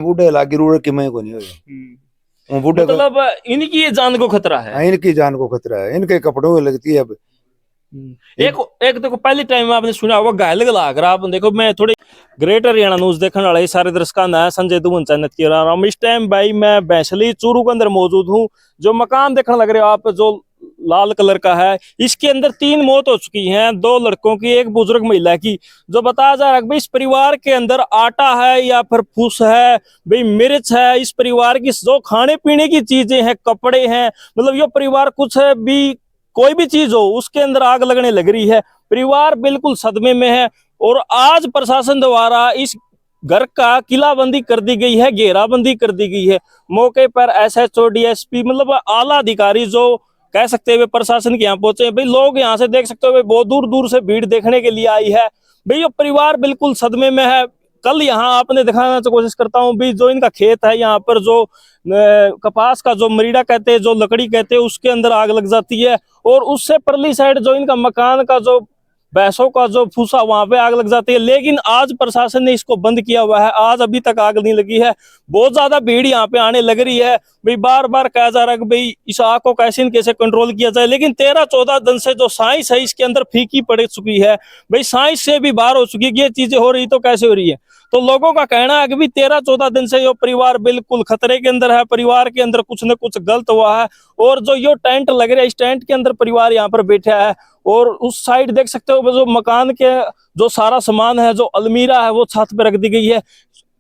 बूढ़े लागी रूढ़ की मैं को नहीं हो बूढ़े मतलब इनकी ये जान को खतरा है। इनकी जान को खतरा है, इनके कपड़ों में लगती है अब। एक एक देखो पहली टाइम आपने सुना होगा घायल लाग रहा। आप देखो मैं थोड़ी ग्रेटर हरियाणा न्यूज देखने वाले सारे दर्शकों का संजय दुमन चैनल की रहा हूँ। इस टाइम भाई मैं भैंसली चूरू के अंदर मौजूद हूँ। जो मकान देखने लग रहे हो आप, जो लाल कलर का है, इसके अंदर 3 मौत हो चुकी हैं, 2 लड़कों की, एक बुजुर्ग महिला की। जो बताया जा रहा है भाई इस परिवार के अंदर आटा है या फिर फूस है, भाई मिर्च है, इस परिवार की जो खाने पीने की चीजें हैं, कपड़े हैं, मतलब ये परिवार कुछ है भी, कोई भी चीज हो उसके अंदर आग लगने लग रही है। परिवार बिल्कुल सदमे में है। और आज प्रशासन द्वारा इस घर का किलाबंदी कर दी गई है, घेराबंदी कर दी गई है। मौके पर एसएचओ, डीएसपी, मतलब आला अधिकारी जो कह सकते हैं प्रशासन के यहाँ पहुंचे। भाई लोग यहाँ से देख सकते हो भाई बहुत दूर दूर से भीड़ देखने के लिए आई है। भाई ये परिवार बिल्कुल सदमे में है। कल यहाँ आपने दिखाना कोशिश करता हूँ भी, जो इनका खेत है यहाँ पर, जो कपास का जो मरीड़ा कहते हैं, जो लकड़ी कहते हैं, उसके अंदर आग लग जाती है। और उससे परली साइड जो इनका मकान का जो भैंसों का जो फूसा, वहां पे आग लग जाती है। लेकिन आज प्रशासन ने इसको बंद किया हुआ है, आज अभी तक आग नहीं लगी है। बहुत ज्यादा भीड़ यहाँ पे आने लग रही है। भाई बार बार कहा जा रहा है कि भाई इस आग को कैसे न कैसे कंट्रोल किया जाए, लेकिन 13-14 दिन से जो साइंस है इसके अंदर फीकी पड़ चुकी है। भाई साइंस से भी बाहर हो चुकी है कि ये चीजें हो रही तो कैसे हो रही है। तो लोगों का कहना है कि 13-14 दिन से ये परिवार बिल्कुल खतरे के अंदर है, परिवार के अंदर कुछ न कुछ गलत हुआ है। और जो ये टेंट लग रहा है, इस टेंट के अंदर परिवार यहाँ पर बैठा है। और उस साइड देख सकते हो जो मकान के जो सारा सामान है, जो अलमीरा है, वो छत पे रख दी गई है।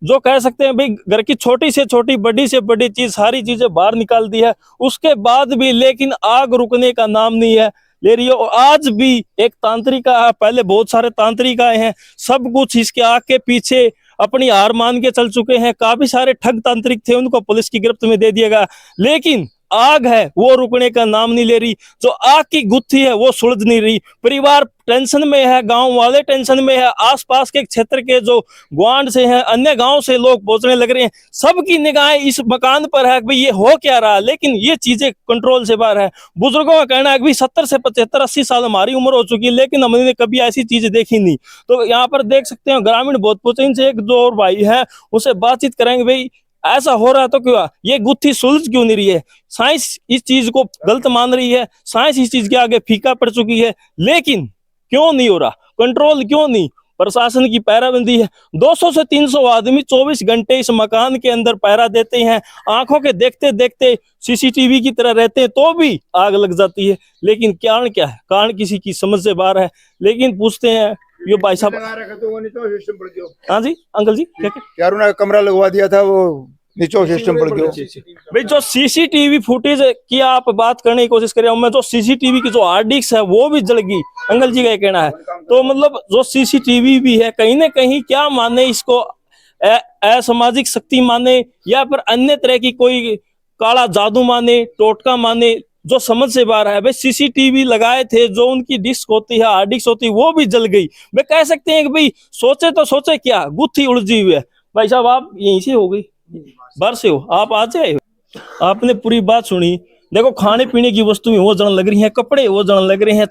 जो कह सकते हैं भाई घर की छोटी से छोटी, बड़ी से बड़ी चीज, सारी चीजें बाहर निकाल दी है। उसके बाद भी लेकिन आग रुकने का नाम नहीं है ले रही है। और आज भी एक तांत्रिक, पहले बहुत सारे तांत्रिक आए हैं, सब कुछ इसके आग के पीछे अपनी हार मान के चल चुके हैं। काफी सारे ठग तांत्रिक थे, उनको पुलिस की गिरफ्त में दे दिया गया। लेकिन आग है वो रुकने का नाम नहीं ले रही। जो आग की गुत्थी है वो सुलझ नहीं रही। परिवार टेंशन में है, गांव वाले टेंशन में है, आसपास के क्षेत्र के जो ग्वांड से हैं, अन्य गांव से लोग पहुंचने लग रहे हैं। सबकी निगाहें इस मकान पर है कि भाई ये हो क्या रहा, लेकिन ये चीजें कंट्रोल से बाहर है। बुजुर्गों का कहना है कि भाई 70 से 75-80 साल हमारी उम्र हो चुकी है, लेकिन हमने कभी ऐसी चीजें देखी नहीं। तो यहाँ पर देख सकते हैं ग्रामीण बहुत पहुंचे। इनसे एक दो और भाई है, उससे बातचीत करेंगे भाई ऐसा हो रहा है तो क्यों, ये गुत्थी सुलझ क्यों नहीं रही है। साइंस इस चीज को गलत मान रही है, साइंस इस चीज के आगे फीका पड़ चुकी है, लेकिन क्यों नहीं हो रहा कंट्रोल, क्यों नहीं। प्रशासन की पैराबंदी है। 200 से 300 आदमी 24 घंटे इस मकान के अंदर पैरा देते हैं, आंखों के देखते देखते सीसीटीवी की तरह रहते हैं, तो भी आग लग जाती है। लेकिन कारण क्या है, कारण किसी की समझ से बाहर है। लेकिन पूछते हैं ये भाई साहब, हाँ जी अंकल जी, क्या कमरा लगवा दिया था, वो नीचे सिस्टम पड़ गया। भाई जो सीसीटीवी फुटेज की आप बात करने की कोशिश कर रहा हूं मैं, जो सीसीटीवी की जो हार्ड डिस्क है वो भी जल गई, अंकल जी का कहना है। तो मतलब जो सीसीटीवी भी है, कहीं ना कहीं क्या माने इसको, असामाजिक शक्ति माने या फिर अन्य तरह की कोई काला जादू माने, टोटका माने, जो समझ से बाहर है। भाई सीसीटीवी लगाए थे, जो उनकी डिस्क होती है, हार्ड डिस्क होती है, वो भी जल गई। वे कह सकते हैं कि भाई सोचे तो सोचे क्या, गुत्थी उलझी हुई है। भाई साहब आप यहीं से हो गई, बाहर से हो आप, आ जाए, आपने पूरी बात सुनी। देखो खाने पीने की वस्तुएं वो जलन लग रही हैं, कपड़े वो जलन लग रहे हैं,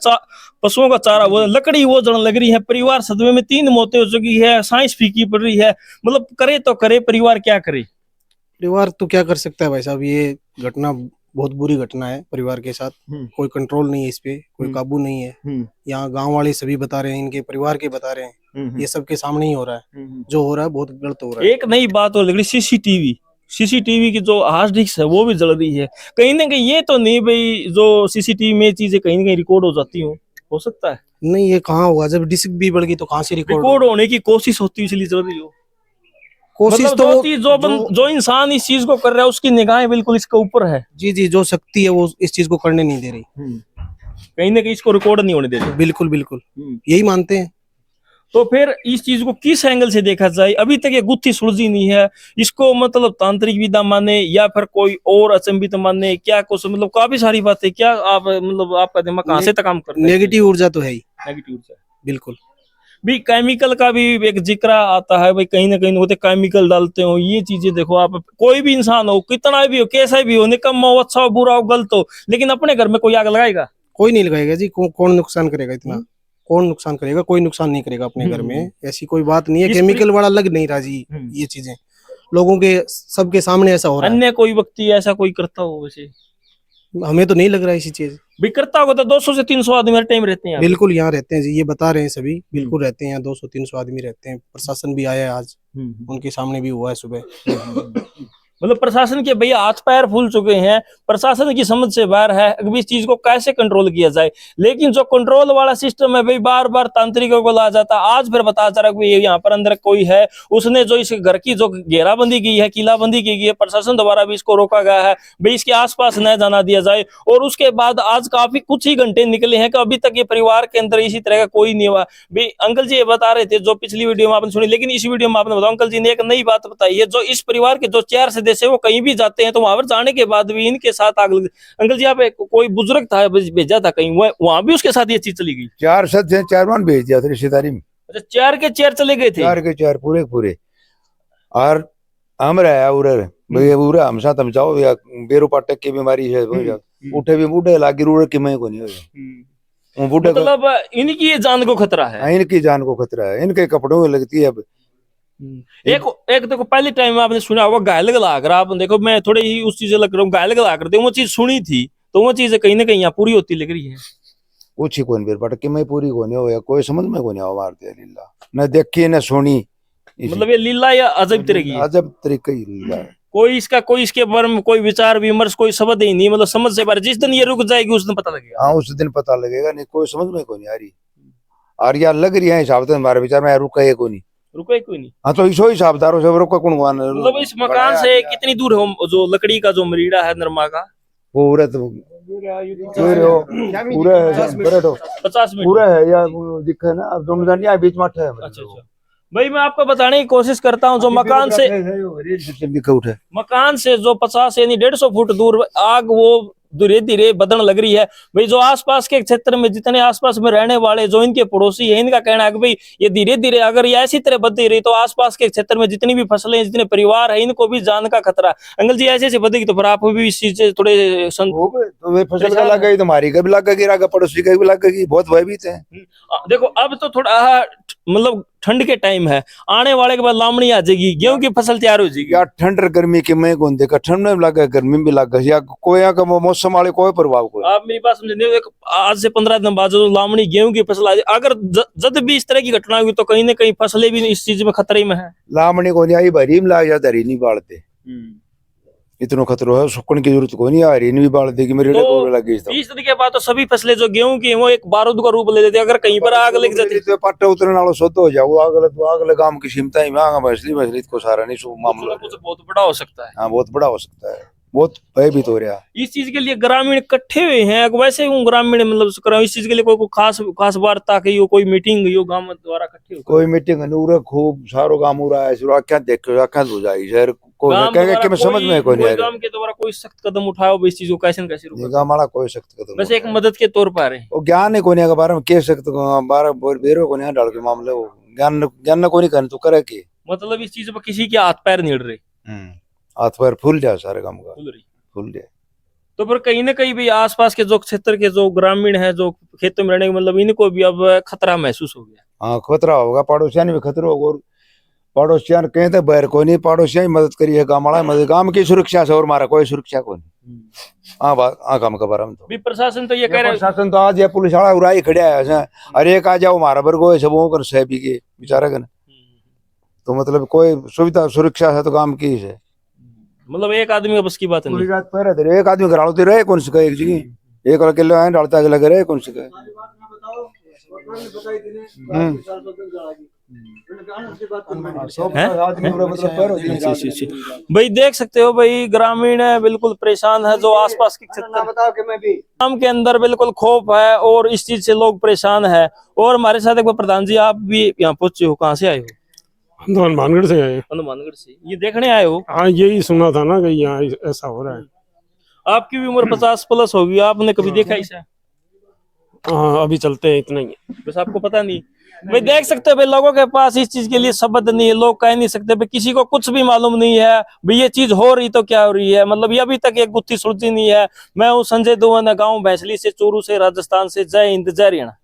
पशुओं का चारा वो, लकड़ी वो जलन लग रही है। परिवार सदमे में, 3 मौतें हो चुकी है, साइंस फीकी पड़ रही है। मतलब करे तो करे, परिवार क्या करे। परिवार तो क्या कर सकता है भाई साहब, ये घटना बहुत बुरी घटना है परिवार के साथ। कोई कंट्रोल नहीं है इस पे, कोई काबू नहीं है। यहाँ गांव वाले सभी बता रहे हैं, इनके परिवार के बता रहे हैं, ये सबके सामने ही हो रहा है। जो हो रहा है बहुत गलत हो रहा है। एक नई बात और लग रही, सीसीटीवी की जो हार्ड डिस्क है वो भी जल रही है। कहीं ना कहीं ये तो नहीं भाई जो सीसीटीवी में चीजें कहीं ना कहीं रिकॉर्ड हो जाती हो सकता है। नहीं ये कहाँ होगा, जब डिस्क भी बढ़ गई तो कहाँ से रिकॉर्ड होने की कोशिश होती है, इसलिए जल रही हो। कोशिश मतलब तो जो इंसान इस चीज को कर रहा है उसकी निगाहें बिल्कुल इसके ऊपर है। जी जी, जो शक्ति है वो इस चीज को करने नहीं दे रही, कहीं ना कहीं इसको रिकॉर्ड नहीं होने दे रही। बिल्कुल बिल्कुल यही मानते हैं। तो फिर इस चीज को किस एंगल से देखा जाए, अभी तक ये गुत्थी सुलझी नहीं है। इसको मतलब तांत्रिक विधा माने या फिर कोई और अचंभित माने, क्या कुछ मतलब काफी सारी बातें, क्या आप मतलब आपका दिमाग कहाँ से तक काम करता है। नेगेटिव ऊर्जा तो है ही, नेगेटिव ऊर्जा बिल्कुल। भी केमिकल का भी एक जिक्र आता है भाई, कहीं ना कहीं होते केमिकल डालते हो। ये चीजें देखो आप, कोई भी इंसान हो, कितना भी हो, कैसा भी हो, निकम्मा हो, अच्छा हो, बुरा हो, गलत हो, लेकिन अपने घर में कोई आग लगाएगा? कोई नहीं लगाएगा जी। कौन नुकसान करेगा इतना, कौन नुकसान करेगा, कोई नुकसान नहीं करेगा अपने घर में। ऐसी कोई बात नहीं है, केमिकल वाला लग नहीं रहा जी ये चीजें। लोगों के सबके सामने ऐसा हो रहा अन्य कोई व्यक्ति ऐसा कोई करता हो वैसे? है। हमें तो नहीं लग रहा है ऐसी चीज। भी करता होगा तो 200 से 300 आदमी हर टाइम रहते हैं यहाँ पे। बिल्कुल यहाँ रहते हैं जी, ये बता रहे हैं सभी, बिल्कुल रहते हैं यहाँ 200-300 आदमी रहते हैं। प्रशासन भी आया है आज, उनके सामने भी हुआ है सुबह। मतलब प्रशासन के भैया हाथ पैर फूल चुके हैं, प्रशासन की समझ से बाहर है कि इस चीज को कैसे कंट्रोल किया जाए। लेकिन जो कंट्रोल वाला सिस्टम है भाई, बार बार तांत्रिकों को ला जाता। आज फिर पता चला कि यहाँ पर अंदर कोई है, उसने जो इस घर की जो घेराबंदी की है, किलाबंदी की गई है, प्रशासन द्वारा भी इसको रोका गया है भाई इसके आसपास न जाना दिया जाए। और उसके बाद आज काफी कुछ ही घंटे निकले हैं कि अभी तक ये परिवार के अंदर इसी तरह का कोई नहीं हुआ। भाई अंकल जी ये बता रहे थे, जो पिछली वीडियो में आपने सुनी, लेकिन इस वीडियो में आपने बताया अंकल जी ने एक नई बात बताई है। जो इस परिवार के जो 4 सदस्य है वो कहीं भी जाते हैं तो वहां पर जाने के बाद भी इनके साथ आग लग। अंकल जी आप कोई बुजुर्ग था भेजा था कहीं, वहां भी उसके साथ ये चीज चली गई? 4 सदस्य 4 मान भेज दिया था रिश्तेदारी में। अच्छा 4 के 4 चले गए थे? 4 के 4 पूरे पूरे। और हम रहा उधर भैया पूरा हम साथ हम जाओ या बेरो पाटक की बीमारी है उठे भी बूढ़े लागी रूढ़ की मैं को नहीं हो बूढ़े मतलब इनकी जान को खतरा है। इनकी जान को खतरा है, इनके कपड़ों में लगती है। अब एक देखो पहले टाइम आपने सुना होगा घायल गला कर, आप देखो मैं थोड़े ही उस चीज लग रहा हूँ, घायल गला करते वो चीज सुनी थी तो वो चीज कहीं ना कहीं यहाँ पूरी होती लग रही है। कुछ ही कौन बेर पाटक की मैं पूरी को नहीं हो कोई समझ में को नहीं आओ मारते लीला न देखी न सुनी। मतलब ये लीला या अजब तरह की? अजब तरीके की लीला है। कोई इसके बारे में कोई विचार विमर्श कोई शब्द ही नहीं, मतलब समझ से बाहर। जिस दिन ये रुक जाएगी उस दिन पता लगेगा। हाँ उस दिन पता लगेगा, नहीं कोई समझ में को नहीं आ रही। और यार लग रही है हिसाब से हमारे विचार में रुका है कोई नहीं, रुका कोई नहीं। हाँ तो इसो हिसाबदारों से रुका कौन मतलब इस मकान से कितनी दूर है जो लकड़ी का जो मरीड़ा है नरमा का? पूरा तो पूरा 50 मिनट पूरा है या दिखा ना। अब दोनों जानिए बीच में है। अच्छा अच्छा भाई मैं आपको बताने की कोशिश करता हूँ, जो मकान से जो 50 यानी 150 फुट दूर आग वो धीरे धीरे बदलने लग रही है। भाई जो आसपास के क्षेत्र में जितने आसपास में रहने वाले जो इनके पड़ोसी है, इनका कहना है कि भाई ये धीरे धीरे अगर ये ऐसी तरह बढ़ती रही तो आसपास के क्षेत्र में जितनी भी फसलें जितने परिवार है इनको भी जान का खतरा। अंकल जी ऐसे ऐसे बढ़ेगी तो फिर आप भी इस चीज से थोड़े तो वे फसल का लग गई, तुम्हारी का भी लग गई, रागा पड़ोसी का भी लग गई, बहुत भयभीत है। देखो अब तो थोड़ा मतलब ठंड के टाइम है, आने वाले के बाद लामड़ी आ जाएगी, गेहूं की फसल तैयार हो जाएगी। यार ठंड गर्मी के मैं कौन देखा, ठंड में लगा गर्मी में लगा या कोई यहाँ का मौसम वाले कोई प्रभाव कोई। आप मेरी बात समझे, आज से 15 दिन बाद जो लामड़ी गेहूं की फसल आ जाए, अगर जब भी इस तरह की घटना हुई तो कहीं ना कहीं फसलें भी इस चीज में खतरे में है। लामड़ी को नहीं आई भरी में लाग जाता, हरी नहीं बाढ़ते इतना खतरो है, सुकन की जरूरत को नहीं आ रही, नहीं बाढ़ देगी मेरे तो 20 के बाद तो सभी फसलें जो गेहूं की वो एक बारूद का रूप ले लेते, अगर कहीं पर आग लग जाती तो पट्टे उतरने वालों सोत हो जाओ आग लगा की सीमता ही मांगा मछली को सारा नहीं सो मामला कुछ बहुत बड़ा हो सकता है। हाँ बहुत बड़ा हो सकता है, बहुत भयभीत हो रहा। इस चीज के लिए ग्रामीण इकट्ठे हुए हैं वैसे ग्रामीण मतलब इस चीज के लिए कोई खास वार्ता की हो, कोई मीटिंग हो गांव द्वारा इकट्ठे हो? कोई मीटिंग नहीं, खूब सारो काम हो रहा है, आख्या देखो आख्या हो जाए शहर को मैं समझ में कोई नहीं। गांव के द्वारा कोई सख्त कदम उठाओ इस चीज को कैसे न कैसे रोका? गांव वाला कोई सख्त कदम वैसे एक मदद के तौर पर है वो ज्ञान है कोने के बारे में कह सकते 12 बेरो को नहीं डाल के मामले वो ज्ञान को नहीं करने तो करे की मतलब इस चीज पर किसी के हाथ पैर नहीं रहे, हाथ पैर फूल जाए सारे काम का फूल जाए। तो फिर कहीं ना कहीं भी आसपास के जो क्षेत्र के जो ग्रामीण है जो खेतों में रहने के मतलब इनको भी अब खतरा महसूस हो गया। हाँ खतरा होगा, पड़ोसियान भी खतरा होगा। पड़ोसियान कहते बैर को नहीं, पड़ोसिया ही मदद करी है, गाँव वाला मदद, गाँव की सुरक्षा से और मारा कोई सुरक्षा को नहीं। हाँ बात हाँ काम का बारे में तो प्रशासन तो ये कह रहे, प्रशासन तो आज पुलिस वाला उड़ाई खड़ा है, अरे एक आ जाओ मारा बरगो सब कर सहबी के बेचारा का, तो मतलब कोई सुविधा सुरक्षा है तो काम की है। मतलब एक आदमी बस की बात नहीं, पूरी रात पहरे एक आदमी घराड़ो तो रहे कौन सा एक जगह एक किलो है डालता अगला रहे कौन सा भाई देख सकते हो भाई ग्रामीण है बिल्कुल परेशान है, जो आसपास के क्षेत्र गांव के अंदर बिल्कुल खौफ है और इस चीज से लोग परेशान है। और हमारे साथ एक बार प्रधान जी आप भी यहाँ पहुंचे हो, कहाँ से आए हो? हम तो हनुमानगढ़ से आए। हनुमानगढ़ से ये देखने आए हो? हाँ यही सुना था ना कि यहाँ ऐसा हो रहा है। आपकी भी उम्र 50+ होगी, आपने कभी देखा ऐसा? हाँ अभी चलते हैं इतना ही, बस आपको पता नहीं। भाई देख सकते हो भाई लोगों के पास इस चीज के लिए शब्द नहीं है, लोग कह नहीं सकते भाई, किसी को कुछ भी मालूम नहीं है भाई ये चीज हो रही तो क्या हो रही है, मतलब ये अभी तक एक गुत्थी सुलझी नहीं है। मैं हूँ संजय दुवन, गाँव भैंसली से, चूरू से, राजस्थान से। जय हिंद जय हरियाणा।